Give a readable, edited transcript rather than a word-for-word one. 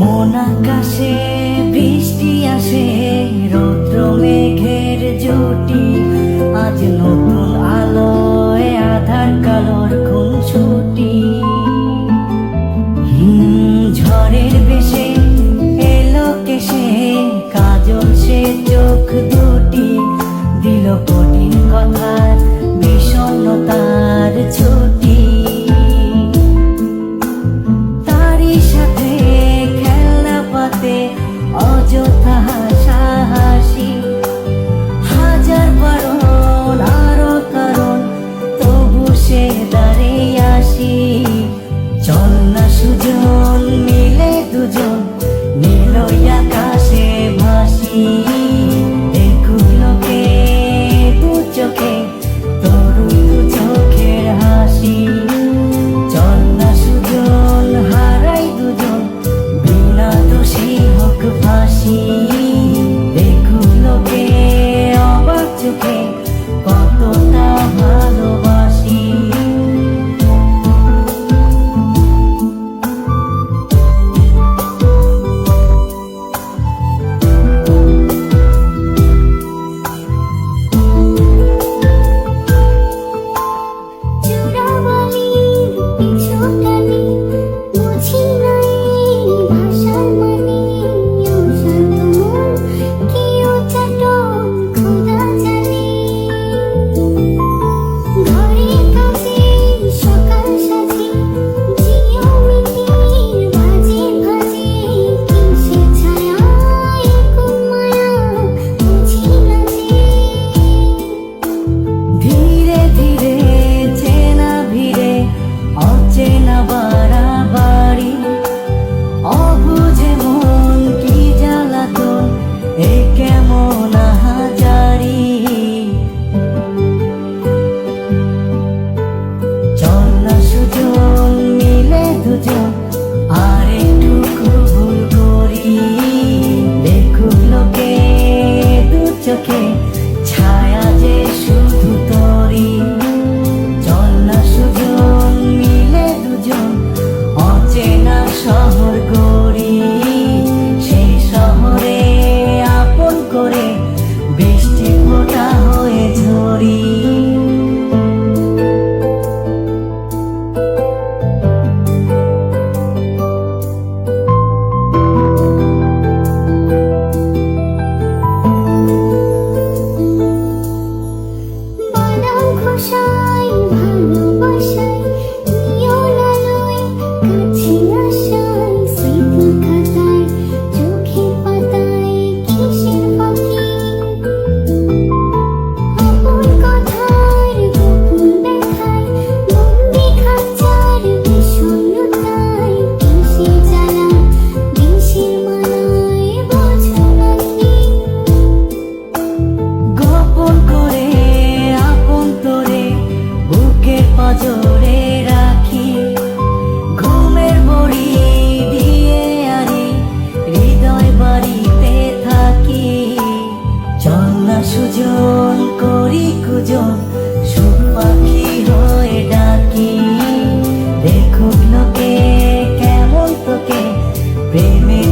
মন আকাশে বৃষ্টি আসে, রৌদ্র মেঘের জুটি, আজ নতুন আলোয় আধার কালোর খুনসুটি। ঝড়ের বেশে এলো কেশে, কাজল সে চোখ দুটি, দিল কঠিন কথার বিষণ্ণতার ছুটি। তারই সাথে খেলনা পাতে অযথা হাসাহাসি, হাজার বারণ আরো কারণ, তবু সে দাঁড়িয়ে আসি। চল না সুজন মিলে দুজন, নীলই আকাশে ভাসি, দেখুক লোকে দু চোখে তরুণ দু চোখের হাসি। চল না সুজন হারাই দুজন, বিনা দোষী হোক ফাঁসি, দেখুক লোকে অবাক চোখে কতটা ভালোবাসি। ছায়া যে শুধু তোরি, চল না সুজন মিলে দুজন, অচেনা শহর গড়ি, সেই শহরে আপন করে বৃষ্টি ফোঁটা হয়ে ঝরি। জোরে রাখি ঘুমের বড়ি দিয়ে আরি, হৃদয় বাড়িতে থাকি। চল না সুজন করি কুজন, সুখ পাখি হয়ে ডাকি, দেখুক লোকে কেমন তোকে প্রেমে